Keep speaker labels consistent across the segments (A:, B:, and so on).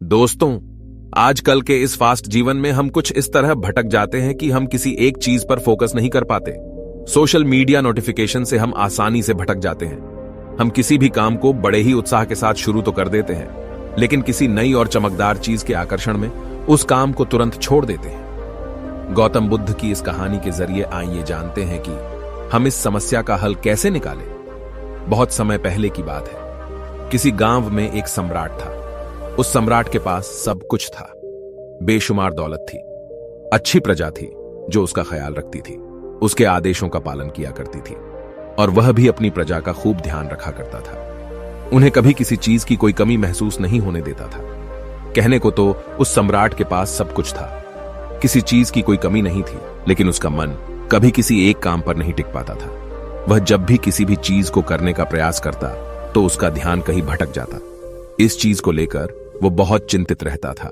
A: दोस्तों, आजकल के इस फास्ट जीवन में हम कुछ इस तरह भटक जाते हैं कि हम किसी एक चीज पर फोकस नहीं कर पाते। सोशल मीडिया नोटिफिकेशन से हम आसानी से भटक जाते हैं। हम किसी भी काम को बड़े ही उत्साह के साथ शुरू तो कर देते हैं, लेकिन किसी नई और चमकदार चीज के आकर्षण में उस काम को तुरंत छोड़ देते हैं। गौतम बुद्ध की इस कहानी के जरिए आइए जानते हैं कि हम इस समस्या का हल कैसे निकालें। बहुत समय पहले की बात है। किसी गांव में एक सम्राट था। उस सम्राट के पास सब कुछ था। बेशुमार दौलत थी, अच्छी प्रजा थी जो उसका ख्याल रखती थी, उसके आदेशों का पालन किया करती थी, और वह भी अपनी प्रजा का खूब ध्यान रखा करता था। उन्हें कभी किसी चीज की कोई कमी महसूस नहीं होने देता था। कहने को तो उस सम्राट के पास सब कुछ था, किसी चीज की कोई कमी नहीं थी, लेकिन उसका मन कभी किसी एक काम पर नहीं टिक पाता था। वह जब भी किसी भी चीज को करने का प्रयास करता तो उसका ध्यान कहीं भटक जाता। इस चीज को लेकर वो बहुत चिंतित रहता था।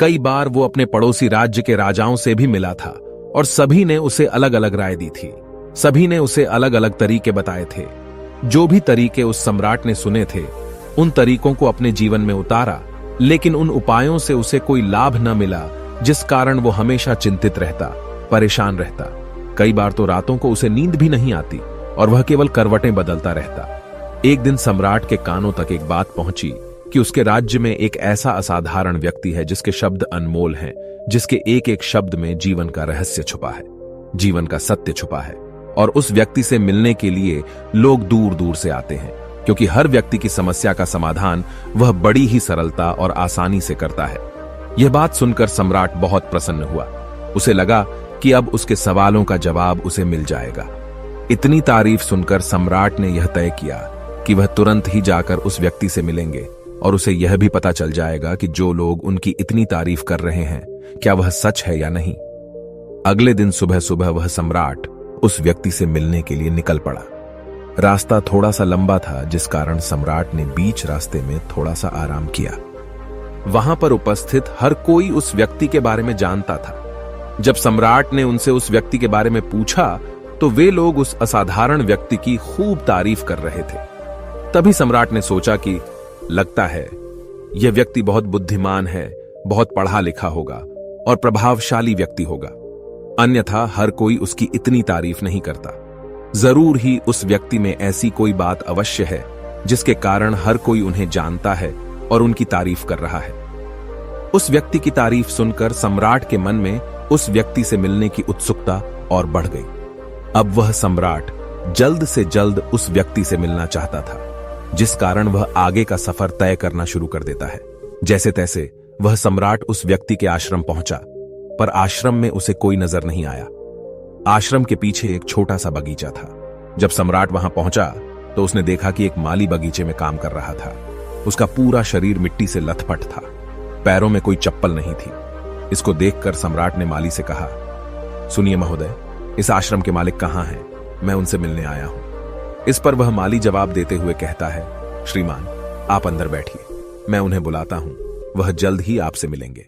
A: कई बार वो अपने पड़ोसी राज्य के राजाओं से भी मिला था और सभी ने उसे अलग अलग राय दी थी। सभी ने उसे अलग अलग तरीके बताए थे। जो भी तरीके उस सम्राट ने सुने थे, उन तरीकों को अपने जीवन में उतारा, लेकिन उन उपायों से उसे कोई लाभ न मिला, जिस कारण वो हमेशा चिंतित रहता, परेशान रहता। कई बार तो रातों को उसे नींद भी नहीं आती और वह केवल करवटें बदलता रहता। एक दिन सम्राट के कानों तक एक बात पहुंची कि उसके राज्य में एक ऐसा असाधारण व्यक्ति है जिसके शब्द अनमोल हैं, जिसके एक एक शब्द में जीवन का रहस्य छुपा है, जीवन का सत्य छुपा है। और उस व्यक्ति से मिलने के लिए लोग दूर दूर से आते हैं, क्योंकि हर व्यक्ति की समस्या का समाधान वह बड़ी ही सरलता और आसानी से करता है। यह बात सुनकर सम्राट बहुत प्रसन्न हुआ। उसे लगा कि अब उसके सवालों का जवाब उसे मिल जाएगा। इतनी तारीफ सुनकर सम्राट ने यह तय किया कि वह तुरंत ही जाकर उस व्यक्ति से मिलेंगे और उसे यह भी पता चल जाएगा कि जो लोग उनकी इतनी तारीफ कर रहे हैं, क्या वह सच है या नहीं। अगले दिन सुबह सुबह वह सम्राट उस व्यक्ति से मिलने के लिए निकल पड़ा। रास्ता थोड़ा सा लंबा था, जिस कारण सम्राट ने बीच रास्ते में थोड़ा सा आराम किया। वहां पर उपस्थित हर कोई उस व्यक्ति के बारे में जानता था। जब सम्राट ने उनसे उस व्यक्ति के बारे में पूछा तो वे लोग उस असाधारण व्यक्ति की खूब तारीफ कर रहे थे। तभी सम्राट ने सोचा कि लगता है यह व्यक्ति बहुत बुद्धिमान है, बहुत पढ़ा लिखा होगा और प्रभावशाली व्यक्ति होगा, अन्यथा हर कोई उसकी इतनी तारीफ नहीं करता। जरूर ही उस व्यक्ति में ऐसी कोई बात अवश्य है जिसके कारण हर कोई उन्हें जानता है और उनकी तारीफ कर रहा है। उस व्यक्ति की तारीफ सुनकर सम्राट के मन में उस व्यक्ति से मिलने की उत्सुकता और बढ़ गई। अब वह सम्राट जल्द से जल्द उस व्यक्ति से मिलना चाहता था, जिस कारण वह आगे का सफर तय करना शुरू कर देता है। जैसे तैसे वह सम्राट उस व्यक्ति के आश्रम पहुंचा, पर आश्रम में उसे कोई नजर नहीं आया। आश्रम के पीछे एक छोटा सा बगीचा था। जब सम्राट वहां पहुंचा तो उसने देखा कि एक माली बगीचे में काम कर रहा था। उसका पूरा शरीर मिट्टी से लथपथ था, पैरों में कोई चप्पल नहीं थी। इसको देखकर सम्राट ने माली से कहा, सुनिए महोदय, इस आश्रम के मालिक कहां हैं? मैं उनसे मिलने आया हूं। इस पर वह माली जवाब देते हुए कहता है, श्रीमान, आप अंदर बैठिए, मैं उन्हें बुलाता हूं, वह जल्द ही आपसे मिलेंगे।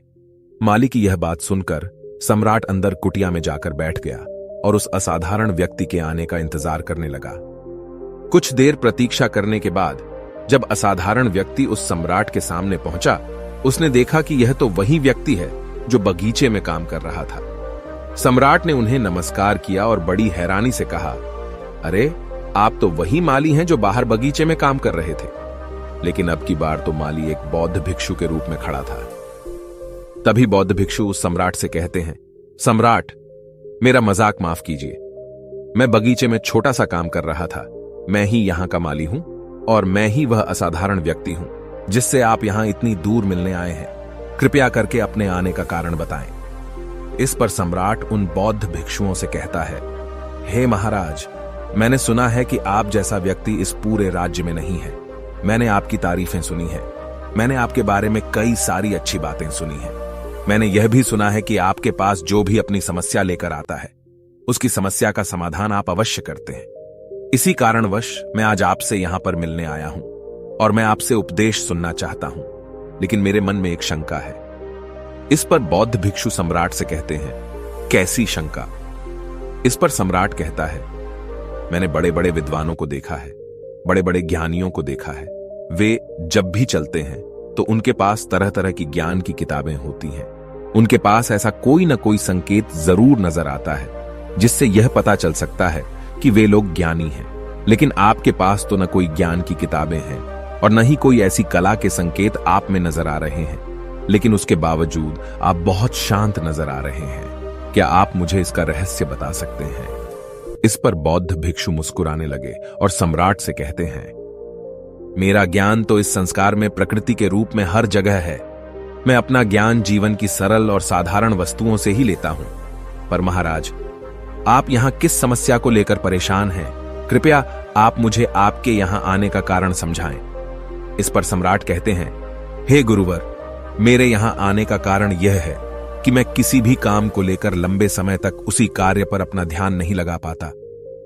A: माली की यह बात सुनकर सम्राट अंदर कुटिया में जाकर बैठ गया और उस असाधारण व्यक्ति के आने का इंतजार करने लगा। कुछ देर प्रतीक्षा करने के बाद जब असाधारण व्यक्ति उस सम्राट के सामने पहुंचा, उसने देखा कि यह तो वही व्यक्ति है जो बगीचे में काम कर रहा था। सम्राट ने उन्हें नमस्कार किया और बड़ी हैरानी से कहा, अरे, आप तो वही माली हैं जो बाहर बगीचे में काम कर रहे थे। लेकिन अब की बार तो माली एक बौद्ध भिक्षु के रूप में खड़ा था। तभी बौद्ध भिक्षु उस सम्राट से कहते हैं, सम्राट, मेरा मजाक माफ कीजिए। मैं बगीचे में छोटा सा काम कर रहा था। मैं ही यहां का माली हूं और मैं ही वह असाधारण व्यक्ति हूं जिससे आप यहां इतनी दूर मिलने आए हैं। कृपया करके अपने आने का कारण बताएं। इस पर सम्राट उन बौद्ध भिक्षुओं से कहता है, हे महाराज, मैंने सुना है कि आप जैसा व्यक्ति इस पूरे राज्य में नहीं है। मैंने आपकी तारीफें सुनी है। मैंने आपके बारे में कई सारी अच्छी बातें सुनी हैं। मैंने यह भी सुना है कि आपके पास जो भी अपनी समस्या लेकर आता है, उसकी समस्या का समाधान आप अवश्य करते हैं। इसी कारणवश मैं आज आपसे यहां पर मिलने आया हूं और मैं आपसे उपदेश सुनना चाहता हूं, लेकिन मेरे मन में एक शंका है। इस पर बौद्ध भिक्षु सम्राट से कहते हैं, कैसी शंका? इस पर सम्राट कहता है, मैंने बड़े बड़े विद्वानों को देखा है, बड़े बड़े ज्ञानियों को देखा है। वे जब भी चलते हैं तो उनके पास तरह तरह की ज्ञान की किताबें होती हैं। उनके पास ऐसा कोई न कोई संकेत जरूर नजर आता है जिससे यह पता चल सकता है कि वे लोग ज्ञानी हैं। लेकिन आपके पास तो न कोई ज्ञान की किताबें हैं और न ही कोई ऐसी कला के संकेत आप में नजर आ रहे हैं, लेकिन उसके बावजूद आप बहुत शांत नजर आ रहे हैं। क्या आप मुझे इसका रहस्य बता सकते हैं? इस पर बौद्ध भिक्षु मुस्कुराने लगे और सम्राट से कहते हैं, मेरा ज्ञान तो इस संस्कार में प्रकृति के रूप में हर जगह है। मैं अपना ज्ञान जीवन की सरल और साधारण वस्तुओं से ही लेता हूं। पर महाराज, आप यहां किस समस्या को लेकर परेशान हैं? कृपया आप मुझे आपके यहां आने का कारण समझाएं। इस पर सम्राट कहते हैं, हे गुरुवर, मेरे यहां आने का कारण यह है कि मैं किसी भी काम को लेकर लंबे समय तक उसी कार्य पर अपना ध्यान नहीं लगा पाता।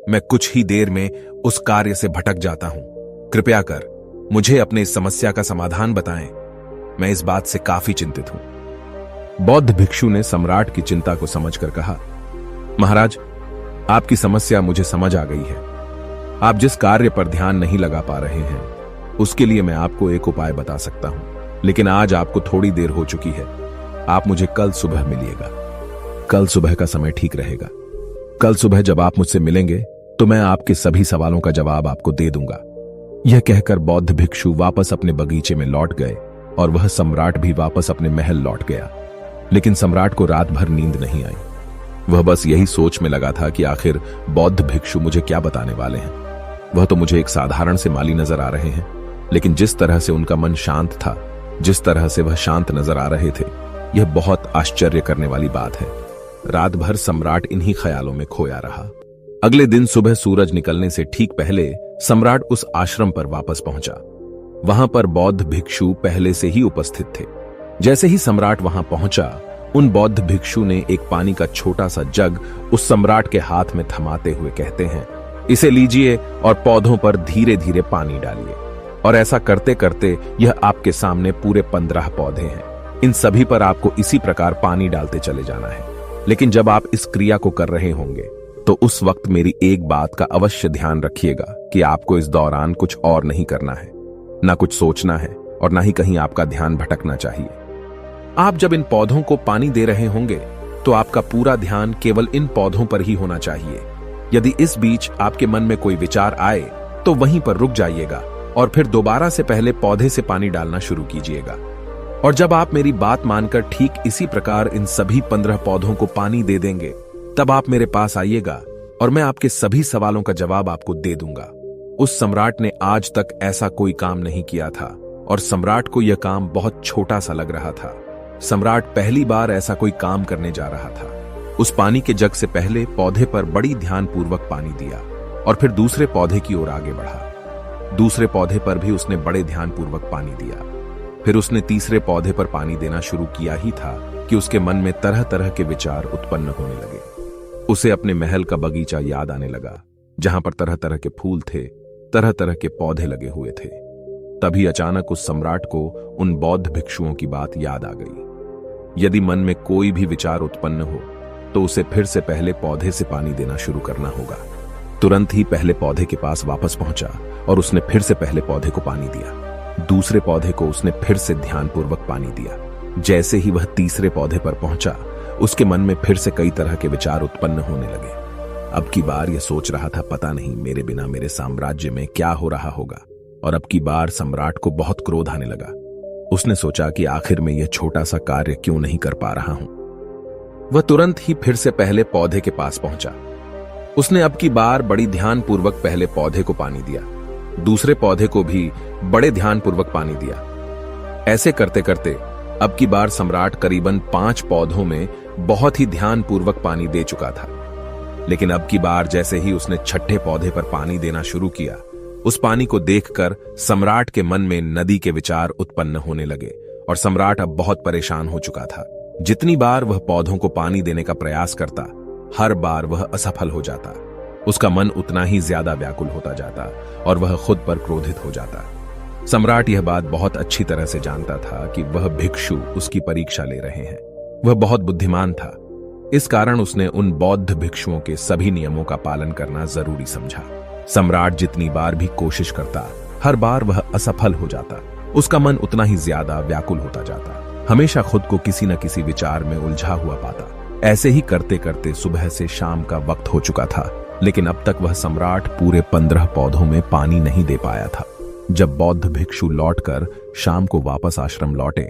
A: मैं कुछ ही देर में उस कार्य से भटक जाता हूं। कृपया कर मुझे अपने इस समस्या का समाधान बताएं। मैं इस बात से काफी चिंतित हूं। बौद्ध भिक्षु ने सम्राट की चिंता को समझकर कहा, महाराज, आपकी समस्या मुझे समझ आ गई है। आप जिस कार्य पर ध्यान नहीं लगा पा रहे हैं उसके लिए मैं आपको एक उपाय बता सकता हूं, लेकिन आज आपको थोड़ी देर हो चुकी है। आप मुझे कल सुबह मिलिएगा। कल सुबह का समय ठीक रहेगा। कल सुबह जब आप मुझसे मिलेंगे तो मैं आपके सभी सवालों का जवाब आपको दे दूंगा। यह कहकर बौद्ध भिक्षु वापस अपने बगीचे में लौट गए और वह सम्राट भी वापस अपने महल लौट गया। लेकिन सम्राट को रात भर नींद नहीं आई। वह बस यही सोच में लगा था कि आखिर बौद्ध भिक्षु मुझे क्या बताने वाले हैं। वह तो मुझे एक साधारण से माली नजर आ रहे हैं, लेकिन जिस तरह से उनका मन शांत था, जिस तरह से वह शांत नजर आ रहे थे, यह बहुत आश्चर्य करने वाली बात है। रात भर सम्राट इन्हीं ख्यालों में खोया रहा। अगले दिन सुबह सूरज निकलने से ठीक पहले सम्राट उस आश्रम पर वापस पहुंचा। वहां पर बौद्ध भिक्षु पहले से ही उपस्थित थे। जैसे ही सम्राट वहां पहुंचा, उन बौद्ध भिक्षु ने एक पानी का छोटा सा जग उस सम्राट के हाथ में थमाते हुए कहते हैं, इसे लीजिए और पौधों पर धीरे धीरे पानी डालिए। और ऐसा करते करते यह आपके सामने पूरे 15 पौधे हैं। इन सभी पर आपको इसी प्रकार पानी डालते चले जाना है। लेकिन जब आप इस क्रिया को कर रहे होंगे तो उस वक्त मेरी एक बात का अवश्य ध्यान रखिएगा कि आपको इस दौरान कुछ और नहीं करना है, ना कुछ सोचना है और ना ही कहीं आपका ध्यान भटकना चाहिए। आप जब इन पौधों को पानी दे रहे होंगे तो आपका पूरा ध्यान केवल इन पौधों पर ही होना चाहिए। यदि इस बीच आपके मन में कोई विचार आए तो वहीं पर रुक जाइएगा और फिर दोबारा से पहले पौधे से पानी डालना शुरू कीजिएगा। और जब आप मेरी बात मानकर ठीक इसी प्रकार इन सभी 15 पौधों को पानी दे देंगे, तब आप मेरे पास आइएगा और मैं आपके सभी सवालों का जवाब आपको दे दूंगा। उस सम्राट ने आज तक ऐसा कोई काम नहीं किया था और सम्राट को यह काम बहुत छोटा सा लग रहा था। सम्राट पहली बार ऐसा कोई काम करने जा रहा था। उस पानी के जग से पहले पौधे पर बड़ी ध्यानपूर्वक पानी दिया और फिर दूसरे पौधे की ओर आगे बढ़ा। दूसरे पौधे पर भी उसने बड़े ध्यानपूर्वक पानी दिया। फिर उसने तीसरे पौधे पर पानी देना शुरू किया ही था कि उसके मन में तरह तरह के विचार उत्पन्न होने लगे। उसे अपने महल का बगीचा याद आने लगा, जहां पर तरह तरह के फूल थे, तरह तरह के पौधे लगे हुए थे। तभी अचानक उस सम्राट को उन बौद्ध भिक्षुओं की बात याद आ गई। यदि मन में कोई भी विचार उत्पन्न हो तो उसे फिर से पहले पौधे से पानी देना शुरू करना होगा। तुरंत ही पहले पौधे के पास वापस पहुंचा और उसने फिर से पहले पौधे को पानी दिया। दूसरे पौधे को उसने फिर से ध्यानपूर्वक पानी दिया। जैसे ही वह तीसरे पौधे पर पहुंचा, उसके मन में फिर से कई तरह के विचार उत्पन्न होने लगे। अब की बार यह सोच रहा था, पता नहीं मेरे बिना मेरे साम्राज्य में क्या हो रहा होगा। और अब की बार सम्राट को बहुत क्रोध आने लगा। उसने सोचा कि आखिर में यह छोटा सा कार्य क्यों नहीं कर पा रहा हूं। वह तुरंत ही फिर से पहले पौधे के पास पहुंचा। उसने अब की बार बड़ी ध्यानपूर्वक पहले पौधे को पानी दिया, दूसरे पौधे को भी बड़े ध्यानपूर्वक पानी दिया। ऐसे करते करते अब की बार सम्राट करीबन 5 पौधों में बहुत ही ध्यानपूर्वक पानी दे चुका था। लेकिन अब की बार जैसे ही उसने छठे पौधे पर पानी देना शुरू किया, उस पानी को देखकर सम्राट के मन में नदी के विचार उत्पन्न होने लगे और सम्राट अब बहुत परेशान हो चुका था। जितनी बार वह पौधों को पानी देने का प्रयास करता, हर बार वह असफल हो जाता। उसका मन उतना ही ज्यादा व्याकुल होता जाता और वह खुद पर क्रोधित हो जाता। सम्राट यह बात बहुत अच्छी तरह से जानता था कि वह भिक्षु उसकी परीक्षा ले रहे हैं। वह बहुत बुद्धिमान था, इस कारण उसने उन बौद्ध भिक्षुओं के सभी नियमों का पालन करना जरूरी समझा। सम्राट जितनी बार भी कोशिश करता, हर बार वह असफल हो जाता। उसका मन उतना ही ज्यादा व्याकुल होता जाता, हमेशा खुद को किसी न किसी विचार में उलझा हुआ पाता। ऐसे ही करते करते सुबह से शाम का वक्त हो चुका था, लेकिन अब तक वह सम्राट पूरे 15 पौधों में पानी नहीं दे पाया था। जब बौद्ध भिक्षु लौटकर शाम को वापस आश्रम लौटे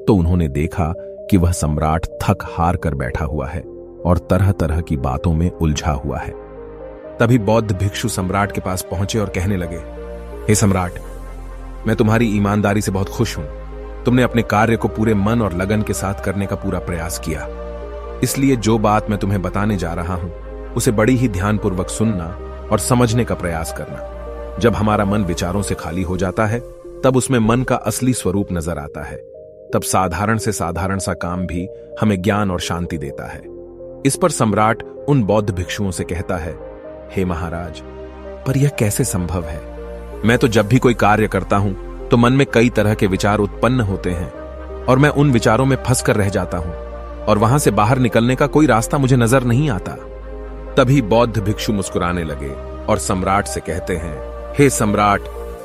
A: तो उन्होंने देखा कि वह सम्राट थक हार कर बैठा हुआ है और तरह तरह की बातों में उलझा हुआ है। तभी बौद्ध भिक्षु सम्राट के पास पहुंचे और कहने लगे, हे सम्राट, मैं तुम्हारी ईमानदारी से बहुत खुश हूं। तुमने अपने कार्य को पूरे मन और लगन के साथ करने का पूरा प्रयास किया, इसलिए जो बात मैं तुम्हें बताने जा रहा हूं उसे बड़ी ही ध्यानपूर्वक सुनना और समझने का प्रयास करना। जब हमारा मन विचारों से खाली हो जाता है तब उसमें मन का असली स्वरूप नजर आता है। तब साधारण से साधारण सा काम भी हमें ज्ञान और शांति देता है। इस पर सम्राट उन बौद्ध भिक्षुओं से कहता है, हे महाराज, पर यह कैसे संभव है? मैं तो जब भी कोई कार्य करता हूं तो मन में कई तरह के विचार उत्पन्न होते हैं और मैं उन विचारों में फंस कर रह जाता हूं और वहां से बाहर निकलने का कोई रास्ता मुझे नजर नहीं आता। तभी बौद्ध भिक्षु मुस्कुराने लगे और सम्राट से कहते हैं, हे सम्राट,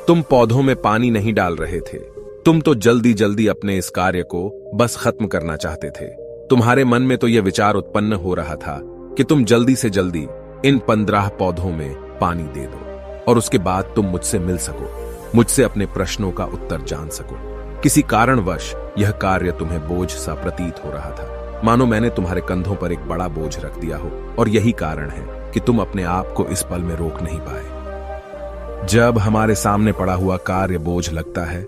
A: तुम पौधों में पानी नहीं डाल रहे थे, तुम तो जल्दी जल्दी अपने इस कार्य को बस खत्म करना चाहते थे। तुम्हारे मन में तो यह विचार उत्पन्न हो रहा था कि तुम जल्दी से जल्दी इन 15 पौधों में पानी दे दो और उसके बाद तुम मुझसे मिल सको, मुझसे अपने प्रश्नों का उत्तर जान सको। किसी कारणवश यह कार्य तुम्हें बोझ सा प्रतीत हो रहा था, मानो मैंने तुम्हारे कंधों पर एक बड़ा बोझ रख दिया हो, और यही कारण है कि तुम अपने आप को इस पल में रोक नहीं पाए। जब हमारे सामने पड़ा हुआ कार्य बोझ लगता है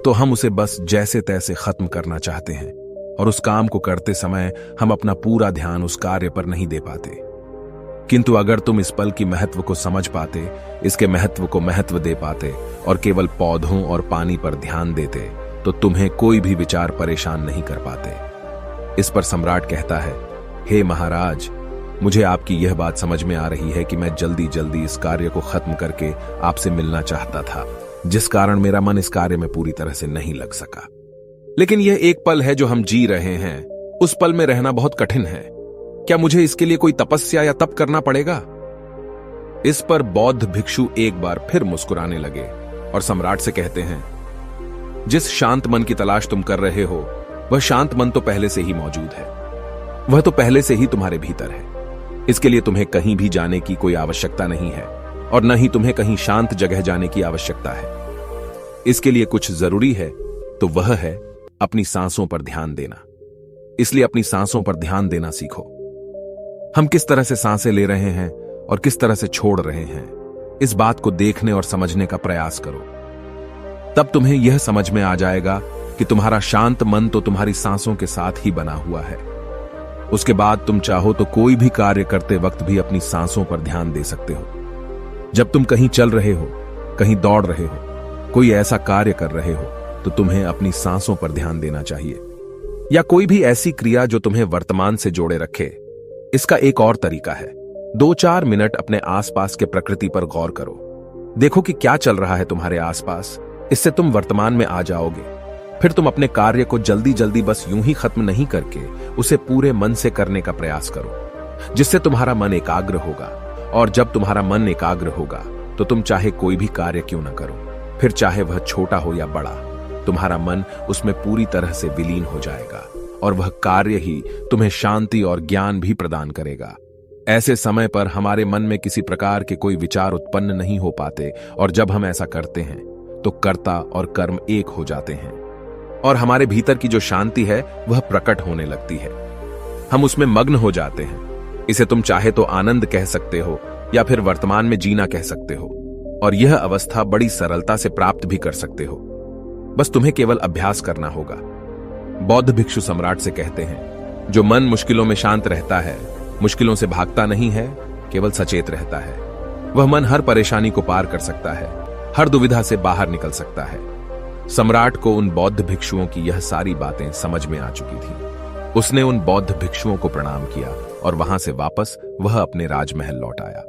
A: तो हम उसे बस जैसे तैसे खत्म करना चाहते हैं और उस काम को करते समय हम अपना पूरा ध्यान उस कार्य पर नहीं दे पाते। किंतु अगर तुम इस पल की महत्व को समझ पाते, इसके महत्व को महत्व दे पाते और केवल पौधों और पानी पर ध्यान देते तो तुम्हें कोई भी विचार परेशान नहीं कर पाते। इस पर सम्राट कहता है, हे महाराज, मुझे आपकी यह बात समझ में आ रही है कि मैं जल्दी जल्दी इस कार्य को खत्म करके आपसे मिलना चाहता था, जिस कारण मेरा मन इस कार्य में पूरी तरह से नहीं लग सका। लेकिन यह एक पल है जो हम जी रहे हैं, उस पल में रहना बहुत कठिन है। क्या मुझे इसके लिए कोई तपस्या या तप करना पड़ेगा? इस पर बौद्ध भिक्षु एक बार फिर मुस्कुराने लगे और सम्राट से कहते हैं, जिस शांत मन की तलाश तुम कर रहे हो वह शांत मन तो पहले से ही मौजूद है, वह तो पहले से ही तुम्हारे भीतर है। इसके लिए तुम्हें कहीं भी जाने की कोई आवश्यकता नहीं है और न ही तुम्हें कहीं शांत जगह जाने की आवश्यकता है। इसके लिए कुछ जरूरी है तो वह है अपनी सांसों पर ध्यान देना। इसलिए अपनी सांसों पर ध्यान देना सीखो। हम किस तरह से सांसें ले रहे हैं और किस तरह से छोड़ रहे हैं, इस बात को देखने और समझने का प्रयास करो। तब तुम्हें यह समझ में आ जाएगा कि तुम्हारा शांत मन तो तुम्हारी सांसों के साथ ही बना हुआ है। उसके बाद तुम चाहो तो कोई भी कार्य करते वक्त भी अपनी सांसों पर ध्यान दे सकते हो। जब तुम कहीं चल रहे हो, कहीं दौड़ रहे हो, कोई ऐसा कार्य कर रहे हो तो तुम्हें अपनी सांसों पर ध्यान देना चाहिए, या कोई भी ऐसी क्रिया जो तुम्हें वर्तमान से जोड़े रखे। इसका एक और तरीका है, 2-4 मिनट अपने आसपास के प्रकृति पर गौर करो। देखो कि क्या चल रहा है तुम्हारे आसपास। इससे तुम वर्तमान में आ जाओगे। फिर तुम अपने कार्य को जल्दी जल्दी बस यूं ही खत्म नहीं करके उसे पूरे मन से करने का प्रयास करो, जिससे तुम्हारा मन एकाग्र होगा। और जब तुम्हारा मन एकाग्र होगा तो तुम चाहे कोई भी कार्य क्यों ना करो, फिर चाहे वह छोटा हो या बड़ा, तुम्हारा मन उसमें पूरी तरह से विलीन हो जाएगा और वह कार्य ही तुम्हें शांति और ज्ञान भी प्रदान करेगा। ऐसे समय पर हमारे मन में किसी प्रकार के कोई विचार उत्पन्न नहीं हो पाते, और जब हम ऐसा करते हैं तो कर्ता और कर्म एक हो जाते हैं और हमारे भीतर की जो शांति है वह प्रकट होने लगती है। हम उसमें मग्न हो जाते हैं। इसे तुम चाहे तो आनंद कह सकते हो या फिर वर्तमान में जीना कह सकते हो, और यह अवस्था बड़ी सरलता से प्राप्त भी कर सकते हो। बस तुम्हें केवल अभ्यास करना होगा। बौद्ध भिक्षु सम्राट से कहते हैं, जो मन मुश्किलों में शांत रहता है, मुश्किलों से भागता नहीं है, केवल सचेत रहता है, वह मन हर परेशानी को पार कर सकता है, हर दुविधा से बाहर निकल सकता है। सम्राट को उन बौद्ध भिक्षुओं की यह सारी बातें समझ में आ चुकी थी। उसने उन बौद्ध भिक्षुओं को प्रणाम किया और वहां से वापस वह अपने राजमहल लौट आया।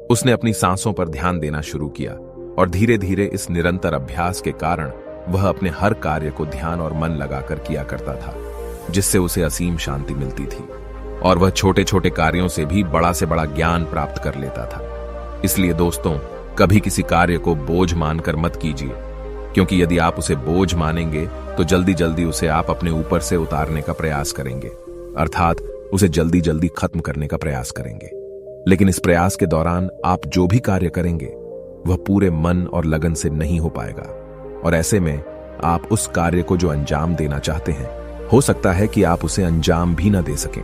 A: उसने अपनी सांसों पर ध्यान देना शुरू किया और धीरे धीरे इस निरंतर अभ्यास के कारण वह अपने हर कार्य को ध्यान और मन लगाकर किया करता था, जिससे उसे असीम शांति मिलती थी और वह छोटे छोटे कार्यों से भी बड़ा से बड़ा ज्ञान प्राप्त कर लेता था। इसलिए दोस्तों, कभी किसी कार्य को बोझ मानकर मत कीजिए। क्योंकि यदि आप उसे बोझ मानेंगे तो जल्दी जल्दी उसे आप अपने ऊपर से उतारने का प्रयास करेंगे, अर्थात उसे जल्दी जल्दी खत्म करने का प्रयास करेंगे। लेकिन इस प्रयास के दौरान आप जो भी कार्य करेंगे वह पूरे मन और लगन से नहीं हो पाएगा, और ऐसे में आप उस कार्य को जो अंजाम देना चाहते हैं, हो सकता है कि आप उसे अंजाम भी ना दे सकें,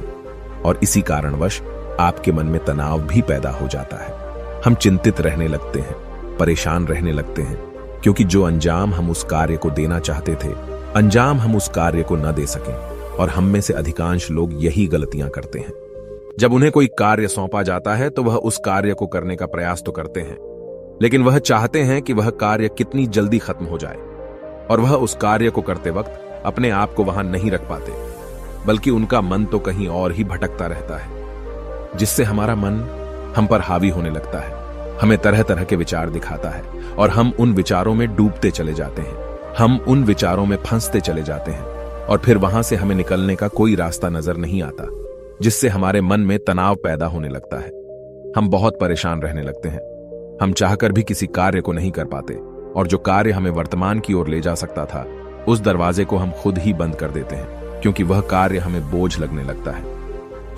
A: और इसी कारणवश आपके मन में तनाव भी पैदा हो जाता है। हम चिंतित रहने लगते हैं, परेशान रहने लगते हैं, क्योंकि जो अंजाम हम उस कार्य को देना चाहते थे, अंजाम हम उस कार्य को न दे सकें। और हम में से अधिकांश लोग यही गलतियां करते हैं। जब उन्हें कोई कार्य सौंपा जाता है तो वह उस कार्य को करने का प्रयास तो करते हैं, लेकिन वह चाहते हैं कि वह कार्य कितनी जल्दी खत्म हो जाए, और वह उस कार्य को करते वक्त अपने आप को वहां नहीं रख पाते, बल्कि उनका मन तो कहीं और ही भटकता रहता है, जिससे हमारा मन हम पर हावी होने लगता है, हमें तरह तरह के विचार दिखाता है, और हम उन विचारों में डूबते चले जाते हैं, हम उन विचारों में फंसते चले जाते हैं, और फिर वहां से हमें निकलने का कोई रास्ता नजर नहीं आता, जिससे हमारे मन में तनाव पैदा होने लगता है। हम बहुत परेशान रहने लगते हैं, हम चाहकर भी किसी कार्य को नहीं कर पाते, और जो कार्य हमें वर्तमान की ओर ले जा सकता था, उस दरवाजे को हम खुद ही बंद कर देते हैं, क्योंकि वह कार्य हमें बोझ लगने लगता है।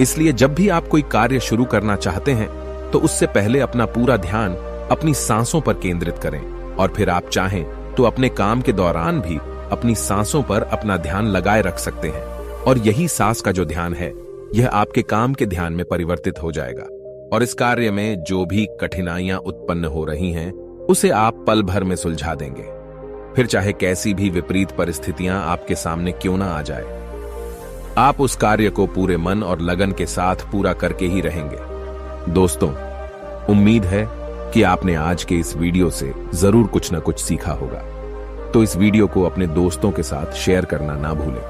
A: इसलिए जब भी आप कोई कार्य शुरू करना चाहते हैं तो उससे पहले अपना पूरा ध्यान अपनी सांसों पर केंद्रित करें, और फिर आप चाहें तो अपने काम के दौरान भी अपनी सांसों पर अपना ध्यान लगाए रख सकते हैं, और यही सांस का जो ध्यान है, यह आपके काम के ध्यान में परिवर्तित हो जाएगा, और इस कार्य में जो भी कठिनाइयां उत्पन्न हो रही हैं, उसे आप पल भर में सुलझा देंगे, फिर चाहे कैसी भी विपरीत परिस्थितियां आपके सामने क्यों ना आ जाए। आप उस कार्य को पूरे मन और लगन के साथ पूरा करके ही रहेंगे। दोस्तों, उम्मीद है कि आपने आज के इस वीडियो से जरूर कुछ ना कुछ सीखा होगा, तो इस वीडियो को अपने दोस्तों के साथ शेयर करना ना भूलें।